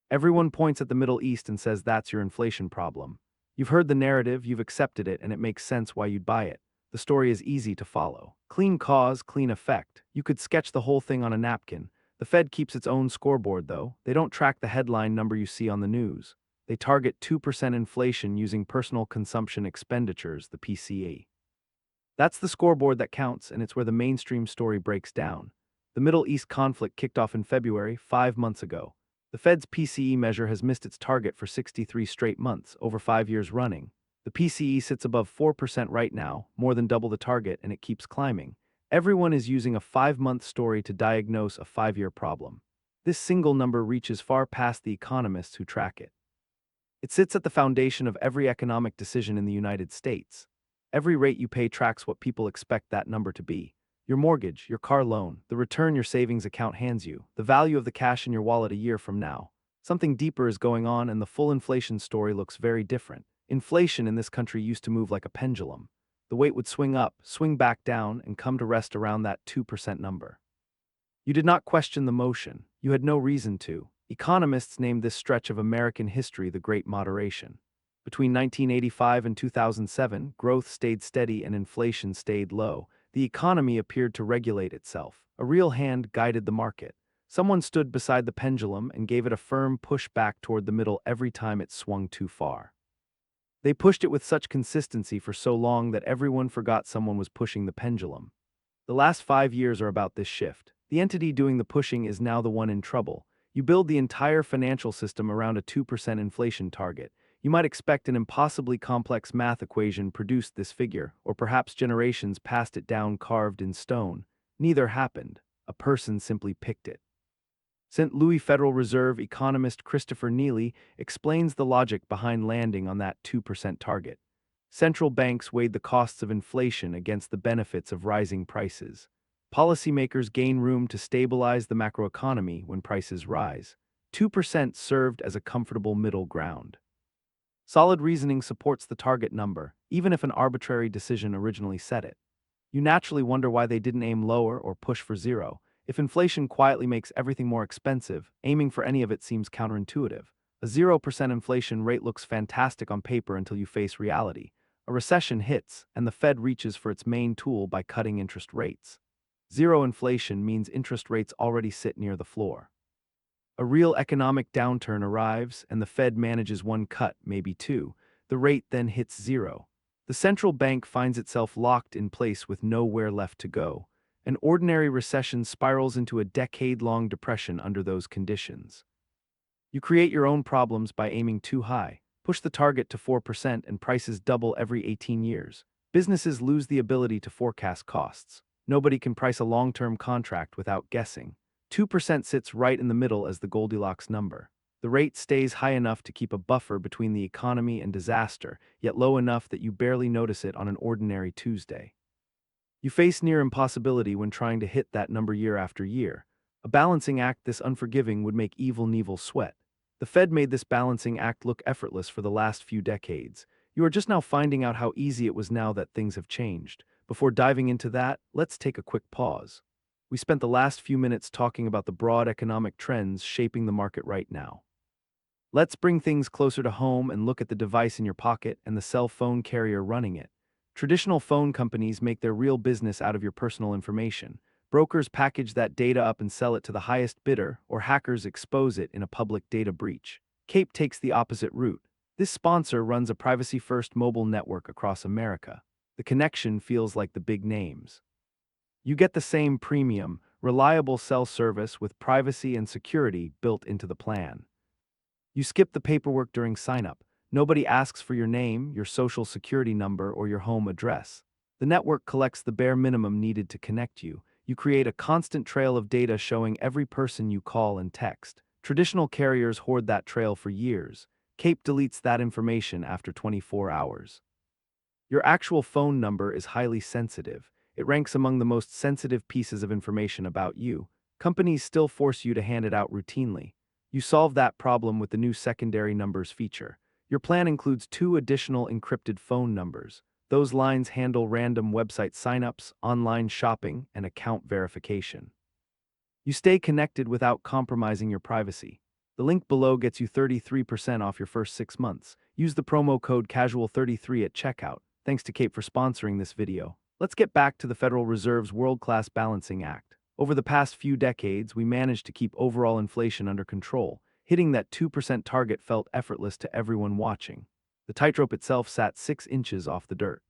Everyone points at the Middle East and says that's your inflation problem. You've heard the narrative, you've accepted it, and it makes sense why you'd buy it. The story is easy to follow. Clean cause, clean effect. You could sketch the whole thing on a napkin. The Fed keeps its own scoreboard, though. They don't track the headline number you see on the news. They target 2% inflation using personal consumption expenditures, the PCE. That's the scoreboard that counts, and it's where the mainstream story breaks down. The Middle East conflict kicked off in February, 5 months ago. The Fed's PCE measure has missed its target for 63 straight months, over 5 years running. The PCE sits above 4% right now, more than double the target, and it keeps climbing. Everyone is using a 5-month story to diagnose a 5-year problem. This single number reaches far past the economists who track it. It sits at the foundation of every economic decision in the United States. Every rate you pay tracks what people expect that number to be. Your mortgage, your car loan, the return your savings account hands you, the value of the cash in your wallet a year from now. Something deeper is going on, and the full inflation story looks very different. Inflation in this country used to move like a pendulum. The weight would swing up, swing back down, and come to rest around that 2% number. You did not question the motion. You had no reason to. Economists named this stretch of American history the Great Moderation. Between 1985 and 2007, growth stayed steady and inflation stayed low. The economy appeared to regulate itself. A real hand guided the market. Someone stood beside the pendulum and gave it a firm push back toward the middle every time it swung too far. They pushed it with such consistency for so long that everyone forgot someone was pushing the pendulum. The last 5 years are about this shift. The entity doing the pushing is now the one in trouble. You build the entire financial system around a 2% inflation target. You might expect an impossibly complex math equation produced this figure, or perhaps generations passed it down carved in stone. Neither happened. A person simply picked it. St. Louis Federal Reserve economist Christopher Neely explains the logic behind landing on that 2% target. Central banks weighed the costs of inflation against the benefits of rising prices. Policymakers gain room to stabilize the macroeconomy when prices rise. 2% served as a comfortable middle ground. Solid reasoning supports the target number, even if an arbitrary decision originally set it. You naturally wonder why they didn't aim lower or push for zero. If inflation quietly makes everything more expensive, aiming for any of it seems counterintuitive. A 0% inflation rate looks fantastic on paper until you face reality. A recession hits, and the Fed reaches for its main tool by cutting interest rates. Zero inflation means interest rates already sit near the floor. A real economic downturn arrives, and the Fed manages one cut, maybe two. The rate then hits zero. The central bank finds itself locked in place with nowhere left to go. An ordinary recession spirals into a decade-long depression under those conditions. You create your own problems by aiming too high. Push the target to 4% and prices double every 18 years. Businesses lose the ability to forecast costs. Nobody can price a long-term contract without guessing. 2% sits right in the middle as the Goldilocks number. The rate stays high enough to keep a buffer between the economy and disaster, yet low enough that you barely notice it on an ordinary Tuesday. You face near impossibility when trying to hit that number year after year. A balancing act this unforgiving would make evil Knievel sweat. The Fed made this balancing act look effortless for the last few decades. You are just now finding out how easy it was now that things have changed. Before diving into that, let's take a quick pause. We spent the last few minutes talking about the broad economic trends shaping the market right now. Let's bring things closer to home and look at the device in your pocket and the cell phone carrier running it. Traditional phone companies make their real business out of your personal information. Brokers package that data up and sell it to the highest bidder, or hackers expose it in a public data breach. Cape takes the opposite route. This sponsor runs a privacy-first mobile network across America. The connection feels like the big names. You get the same premium, reliable cell service with privacy and security built into the plan. You skip the paperwork during sign-up. Nobody asks for your name, your social security number, or your home address. The network collects the bare minimum needed to connect you. You create a constant trail of data showing every person you call and text. Traditional carriers hoard that trail for years. Cape deletes that information after 24 hours. Your actual phone number is highly sensitive. It ranks among the most sensitive pieces of information about you. Companies still force you to hand it out routinely. You solve that problem with the new secondary numbers feature. Your plan includes 2 additional encrypted phone numbers. Those lines handle random website signups, online shopping, and account verification. You stay connected without compromising your privacy. The link below gets you 33% off your first 6 months. Use the promo code CASUAL33 at checkout. Thanks to Cape for sponsoring this video. Let's get back to the Federal Reserve's World-Class Balancing Act. Over the past few decades, we managed to keep overall inflation under control. Hitting that 2% target felt effortless to everyone watching. The tightrope itself sat 6 inches off the dirt.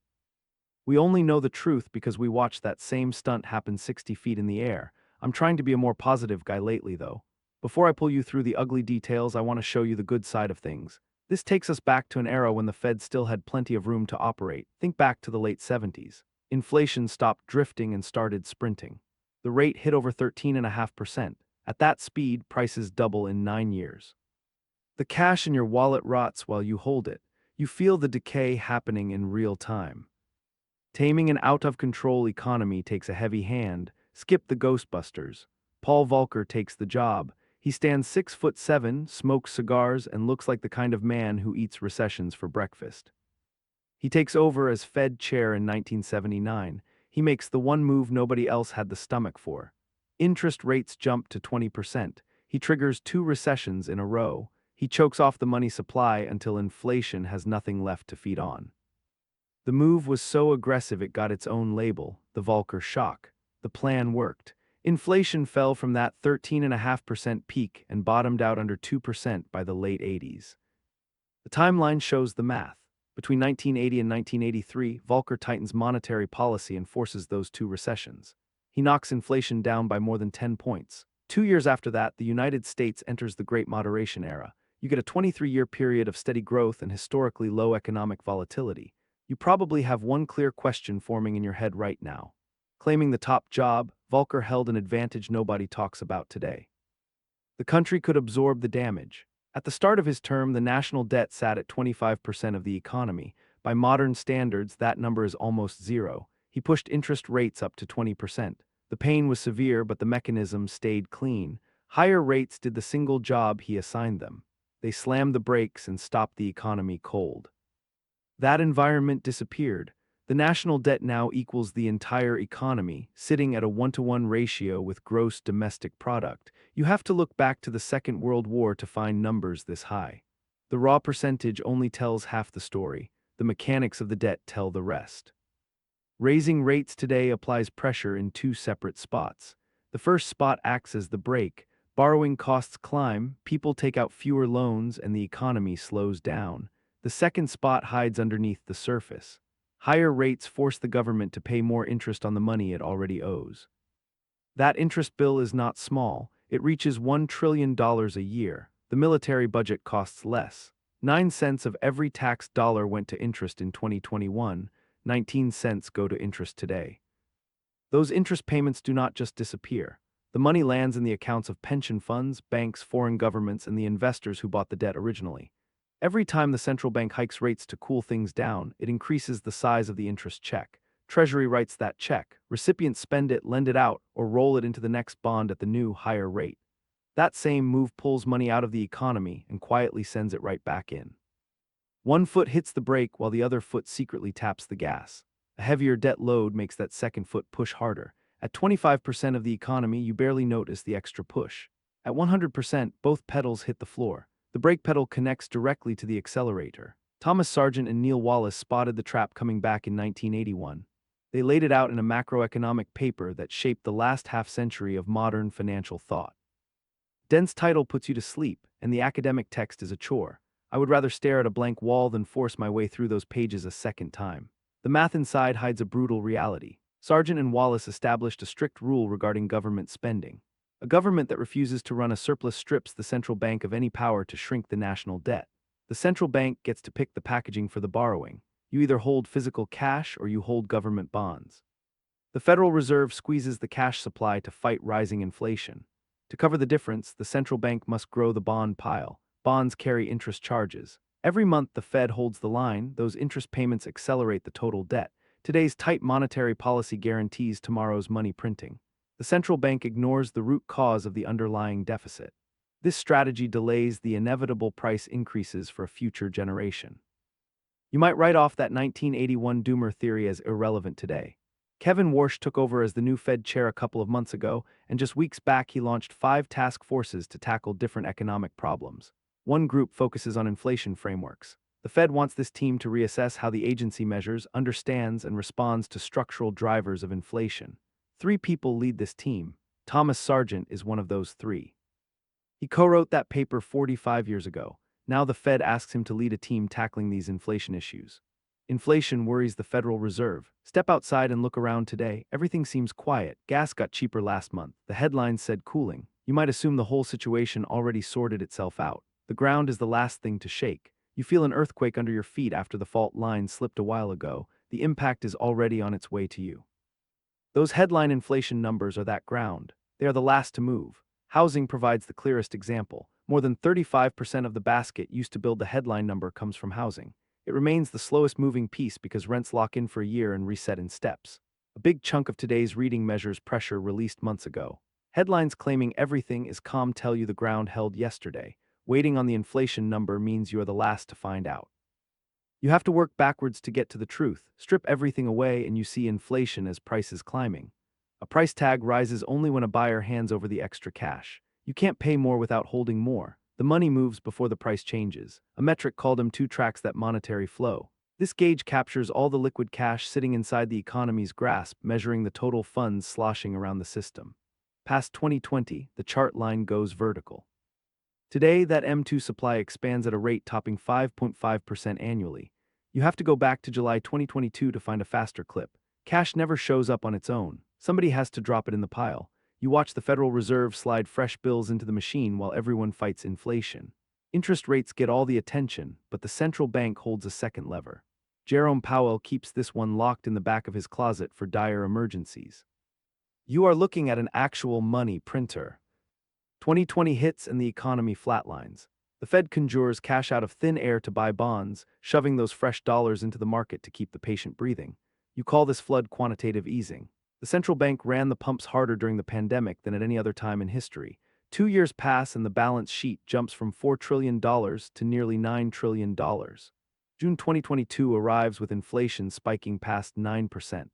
We only know the truth because we watched that same stunt happen 60 feet in the air. I'm trying to be a more positive guy lately, though. Before I pull you through the ugly details, I want to show you the good side of things. This takes us back to an era when the Fed still had plenty of room to operate. Think back to the late 70s. Inflation stopped drifting and started sprinting. The rate hit over 13.5%. At that speed, prices double in 9 years. The cash in your wallet rots while you hold it. You feel the decay happening in real time. Taming an out-of-control economy takes a heavy hand. Skip the Ghostbusters. Paul Volcker takes the job. He stands 6'7", smokes cigars, and looks like the kind of man who eats recessions for breakfast. He takes over as Fed chair in 1979. He makes the one move nobody else had the stomach for. Interest rates jump to 20%. He triggers 2 recessions in a row. He chokes off the money supply until inflation has nothing left to feed on. The move was so aggressive it got its own label, the Volcker shock. The plan worked. Inflation fell from that 13.5% peak and bottomed out under 2% by the late 80s. The timeline shows the math. Between 1980 and 1983, Volcker tightens monetary policy and forces those 2 recessions. He knocks inflation down by more than 10 points. 2 years after that, the United States enters the Great Moderation era. You get a 23-year period of steady growth and historically low economic volatility. You probably have one clear question forming in your head right now. Claiming the top job, Volcker held an advantage nobody talks about today. The country could absorb the damage. At the start of his term, the national debt sat at 25% of the economy. By modern standards, that number is almost zero. He pushed interest rates up to 20%. The pain was severe, but the mechanism stayed clean. Higher rates did the single job he assigned them. They slammed the brakes and stopped the economy cold. That environment disappeared. The national debt now equals the entire economy, sitting at a 1-to-1 ratio with gross domestic product. You have to look back to the Second World War to find numbers this high. The raw percentage only tells half the story. The mechanics of the debt tell the rest. Raising rates today applies pressure in 2 separate spots. The first spot acts as the brake. Borrowing costs climb, people take out fewer loans, and the economy slows down. The second spot hides underneath the surface. Higher rates force the government to pay more interest on the money it already owes. That interest bill is not small. It reaches $1 trillion a year. The military budget costs less. 9 cents of every taxed dollar went to interest in 2021. 19 cents go to interest today. Those interest payments do not just disappear. The money lands in the accounts of pension funds, banks, foreign governments, and the investors who bought the debt originally. Every time the central bank hikes rates to cool things down, it increases the size of the interest check. Treasury writes that check. Recipients spend it, lend it out, or roll it into the next bond at the new, higher rate. That same move pulls money out of the economy and quietly sends it right back in. One foot hits the brake while the other foot secretly taps the gas. A heavier debt load makes that second foot push harder. At 25% of the economy, you barely notice the extra push. At 100%, both pedals hit the floor. The brake pedal connects directly to the accelerator. Thomas Sargent and Neil Wallace spotted the trap coming back in 1981. They laid it out in a macroeconomic paper that shaped the last half-century of modern financial thought. Dense title puts you to sleep, and the academic text is a chore. I would rather stare at a blank wall than force my way through those pages a second time. The math inside hides a brutal reality. Sargent and Wallace established a strict rule regarding government spending. A government that refuses to run a surplus strips the central bank of any power to shrink the national debt. The central bank gets to pick the packaging for the borrowing. You either hold physical cash or you hold government bonds. The Federal Reserve squeezes the cash supply to fight rising inflation. To cover the difference, the central bank must grow the bond pile. Bonds carry interest charges. Every month the Fed holds the line, those interest payments accelerate the total debt. Today's tight monetary policy guarantees tomorrow's money printing. The central bank ignores the root cause of the underlying deficit. This strategy delays the inevitable price increases for a future generation. You might write off that 1981 Doomer theory as irrelevant today. Kevin Warsh took over as the new Fed chair a couple of months ago, and just weeks back he launched 5 task forces to tackle different economic problems. One group focuses on inflation frameworks. The Fed wants this team to reassess how the agency measures, understands, and responds to structural drivers of inflation. 3 people lead this team. Thomas Sargent is one of those 3. He co-wrote that paper 45 years ago. Now the Fed asks him to lead a team tackling these inflation issues. Inflation worries the Federal Reserve. Step outside and look around today. Everything seems quiet. Gas got cheaper last month. The headlines said cooling. You might assume the whole situation already sorted itself out. The ground is the last thing to shake. You feel an earthquake under your feet after the fault line slipped a while ago. The impact is already on its way to you. Those headline inflation numbers are that ground. They are the last to move. Housing provides the clearest example. More than 35% of the basket used to build the headline number comes from housing. It remains the slowest moving piece because rents lock in for a year and reset in steps. A big chunk of today's reading measures pressure released months ago. Headlines claiming everything is calm tell you the ground held yesterday. Waiting on the inflation number means you are the last to find out. You have to work backwards to get to the truth. Strip everything away and you see inflation as prices climbing. A price tag rises only when a buyer hands over the extra cash. You can't pay more without holding more. The money moves before the price changes. A metric called M2 tracks that monetary flow. This gauge captures all the liquid cash sitting inside the economy's grasp, measuring the total funds sloshing around the system. Past 2020, the chart line goes vertical. Today, that M2 supply expands at a rate topping 5.5% annually. You have to go back to July 2022 to find a faster clip. Cash never shows up on its own. Somebody has to drop it in the pile. You watch the Federal Reserve slide fresh bills into the machine while everyone fights inflation. Interest rates get all the attention, but the central bank holds a second lever. Jerome Powell keeps this one locked in the back of his closet for dire emergencies. You are looking at an actual money printer. 2020 hits and the economy flatlines. The Fed conjures cash out of thin air to buy bonds, shoving those fresh dollars into the market to keep the patient breathing. You call this flood quantitative easing. The central bank ran the pumps harder during the pandemic than at any other time in history. 2 years pass and the balance sheet jumps from $4 trillion to nearly $9 trillion. June 2022 arrives with inflation spiking past 9%.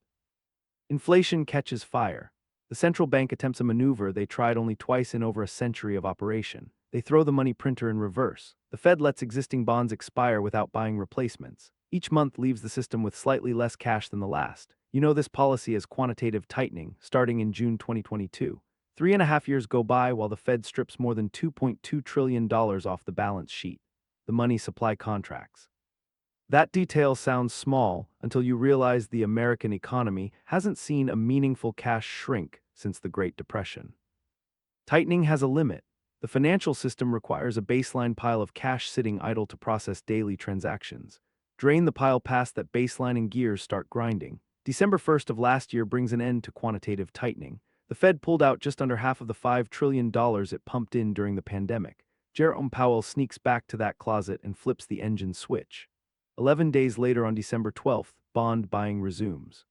Inflation catches fire. The central bank attempts a maneuver they tried only twice in over a century of operation. They throw the money printer in reverse. The Fed lets existing bonds expire without buying replacements. Each month leaves the system with slightly less cash than the last. You know this policy as quantitative tightening, starting in June 2022. 3.5 years go by while the Fed strips more than $2.2 trillion off the balance sheet. The money supply contracts. That detail sounds small until you realize the American economy hasn't seen a meaningful cash shrink since the Great Depression. Tightening has a limit. The financial system requires a baseline pile of cash sitting idle to process daily transactions. Drain the pile past that baseline and gears start grinding. December 1st of last year brings an end to quantitative tightening. The Fed pulled out just under half of the $5 trillion it pumped in during the pandemic. Jerome Powell sneaks back to that closet and flips the engine switch. 11 days later on December 12th, bond buying resumes.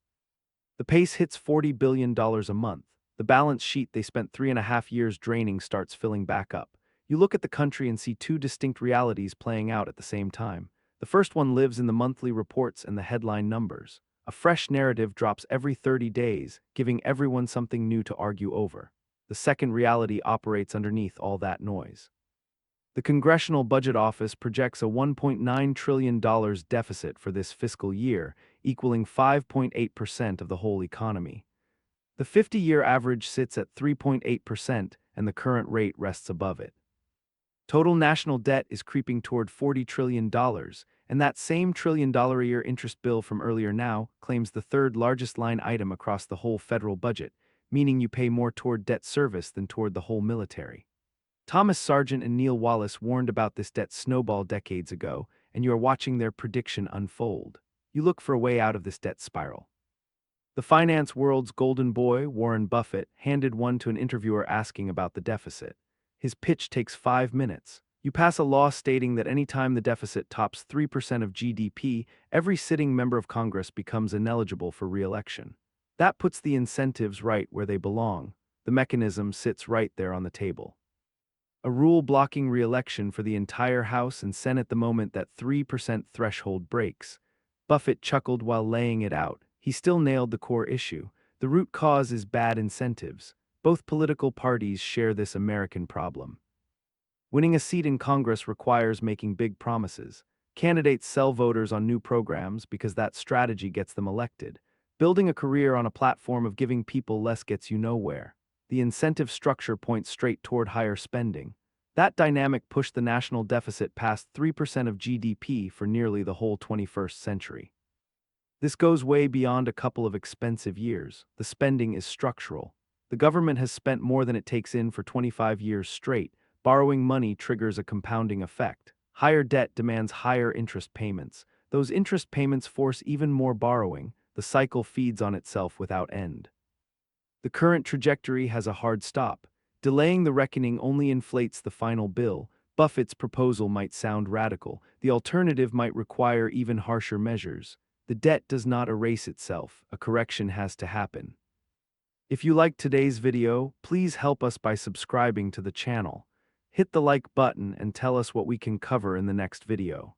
The pace hits $40 billion a month. The balance sheet they spent 3.5 years draining starts filling back up. You look at the country and see 2 distinct realities playing out at the same time. The first one lives in the monthly reports and the headline numbers. A fresh narrative drops every 30 days, giving everyone something new to argue over. The second reality operates underneath all that noise. The Congressional Budget Office projects a $1.9 trillion deficit for this fiscal year, equaling 5.8% of the whole economy. The 50-year average sits at 3.8%, and the current rate rests above it. Total national debt is creeping toward $40 trillion, and that same trillion-dollar-a-year interest bill from earlier now claims the third largest line item across the whole federal budget, meaning you pay more toward debt service than toward the whole military. Thomas Sargent and Neil Wallace warned about this debt snowball decades ago, and you are watching their prediction unfold. You look for a way out of this debt spiral. The finance world's golden boy, Warren Buffett, handed one to an interviewer asking about the deficit. His pitch takes 5 minutes. You pass a law stating that any time the deficit tops 3% of GDP, every sitting member of Congress becomes ineligible for re-election. That puts the incentives right where they belong. The mechanism sits right there on the table. A rule blocking re-election for the entire House and Senate the moment that 3% threshold breaks. Buffett chuckled while laying it out. He still nailed the core issue. The root cause is bad incentives. Both political parties share this American problem. Winning a seat in Congress requires making big promises. Candidates sell voters on new programs because that strategy gets them elected. Building a career on a platform of giving people less gets you nowhere. The incentive structure points straight toward higher spending. That dynamic pushed the national deficit past 3% of GDP for nearly the whole 21st century. This goes way beyond a couple of expensive years. The spending is structural. The government has spent more than it takes in for 25 years straight. Borrowing money triggers a compounding effect. Higher debt demands higher interest payments. Those interest payments force even more borrowing. The cycle feeds on itself without end. The current trajectory has a hard stop. Delaying the reckoning only inflates the final bill. Buffett's proposal might sound radical. The alternative might require even harsher measures. The debt does not erase itself. A correction has to happen. If you liked today's video, please help us by subscribing to the channel. Hit the like button and tell us what we can cover in the next video.